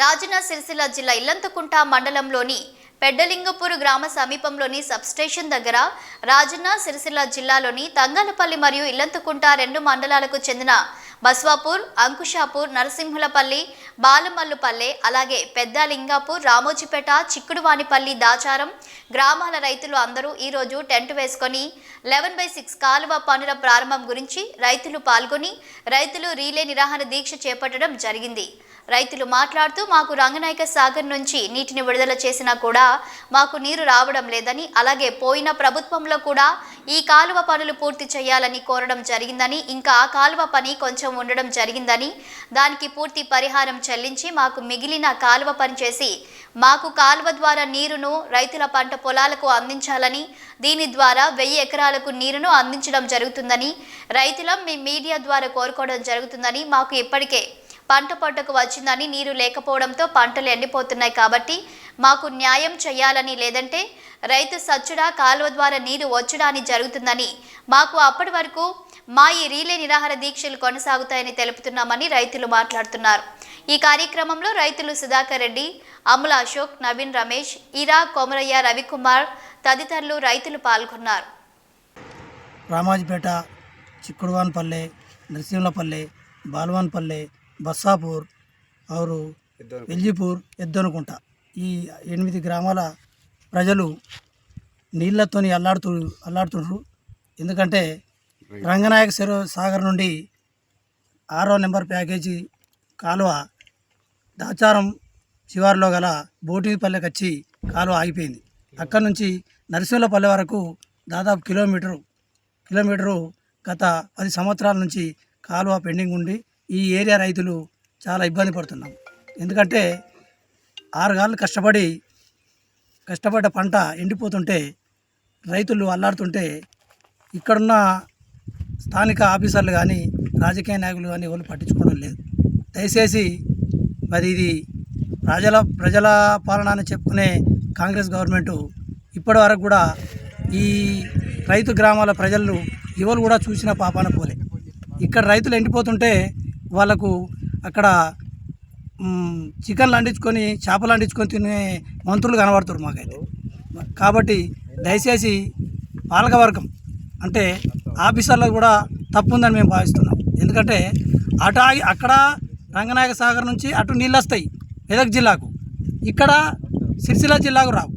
రాజన్న సిరిసిల్ల జిల్లా ఇల్లంతకుంట మండలంలోని పెద్దలింగపూర్ గ్రామ సమీపంలోని సబ్స్టేషన్ దగ్గర రాజన్న సిరిసిల్ల జిల్లాలోని తంగలపల్లి మరియు ఇల్లంతకుంట రెండు మండలాలకు చెందిన బస్వాపూర్, అంకుషాపూర్, నరసింహులపల్లి, బాలమల్లుపల్లె, అలాగే పెద్దలింగాపూర్, రామోజీపేట, చిక్కుడువానిపల్లి, దాచారం గ్రామాల రైతులు అందరూ ఈరోజు టెంట్ వేసుకొని 11/6 కాలువ పనుల ప్రారంభం గురించి రైతులు పాల్గొని రైతులు రీలే నిరాహార దీక్ష చేపట్టడం జరిగింది. రైతులు మాట్లాడుతూ మాకు రంగనాయక సాగర్ నుంచి నీటిని విడుదల చేసినా కూడా మాకు నీరు రావడం లేదని, అలాగే పోయిన ప్రభుత్వంలో కూడా ఈ కాలువ పనులు పూర్తి చేయాలని కోరడం జరిగిందని, ఇంకా ఆ కాలువ పని కొంచెం ఉండడం జరిగిందని, దానికి పూర్తి పరిహారం చెల్లించి మాకు మిగిలిన కాలువ పని చేసి మాకు కాలువ ద్వారా నీరును రైతుల పంట పొలాలకు అందించాలని, దీని ద్వారా 1000 ఎకరాలకు నీరును అందించడం జరుగుతుందని రైతులం మీ మీడియా ద్వారా కోరుకోవడం జరుగుతుందని, మాకు ఇప్పటికే పంట పొట్టకు వచ్చిందని, నీరు లేకపోవడంతో పంటలు ఎండిపోతున్నాయి కాబట్టి మాకు న్యాయం చేయాలని, లేదంటే రైతు సచ్చుడా కాలువ ద్వారా నీరు వచ్చుడాని జరుగుతుందని, మాకు అప్పటి వరకు మా ఈ రీలే నిరాహార దీక్షలు కొనసాగుతాయని తెలుపుతున్నామని రైతులు మాట్లాడుతున్నారు. ఈ కార్యక్రమంలో రైతులు సుధాకర్ రెడ్డి, అమ్ముల అశోక్, నవీన్, రమేష్, ఈరా, కొమరయ్య, రవికుమార్ తదితరులు రైతులు పాల్గొన్నారు. రామోజీపేట, చిక్కుడువానిపల్లె, నరసింహులపల్లె, బాలవానిపల్లె, బస్సాపూర్ ఆరు వెల్జీపూర్, ఎద్దనుకుంట ఈ 8 గ్రామాల ప్రజలు నీళ్లతోని అల్లాడుతుండ్రు. ఎందుకంటే రంగనాయక సాగర్ నుండి 6వ నెంబర్ ప్యాకేజీ కాలువ దాచారం శివారులో గల బోటిపల్లెకి వచ్చి కాలువ ఆగిపోయింది. అక్కడి నుంచి నరసింహులపల్లె వరకు దాదాపు కిలోమీటరు గత 10 సంవత్సరాల నుంచి కాలువ పెండింగ్ ఉండి ఈ ఏరియా రైతులు చాలా ఇబ్బంది పడుతున్నాం. ఎందుకంటే 6 గాళ్ళు కష్టపడ్డ పంట ఎండిపోతుంటే రైతులు అల్లాడుతుంటే ఇక్కడున్న స్థానిక ఆఫీసర్లు కానీ రాజకీయ నాయకులు కానీ ఎవరు పట్టించుకోవడం లేదు. దయచేసి మరి ఇది ప్రజల పాలన అని చెప్పుకునే కాంగ్రెస్ గవర్నమెంటు ఇప్పటి వరకు కూడా ఈ రైతు గ్రామాల ప్రజలు ఎవరు కూడా చూసిన పాపాన పోలే. ఇక్కడ రైతులు ఎండిపోతుంటే వాళ్ళకు అక్కడ చికెన్లు వండించుకొని చేపలు వండించుకొని తినే మంత్రులు కనబడుతారు మాకైతే. కాబట్టి దయచేసి పాలకవర్గం అంటే ఆఫీసర్లకు కూడా తప్పు ఉందని మేము భావిస్తున్నాం. ఎందుకంటే అక్కడ రంగనాయక సాగర్ నుంచి అటు నీళ్ళు వస్తాయి మెదక్ జిల్లాకు, ఇక్కడ సిరిసిల్ల జిల్లాకు రావు.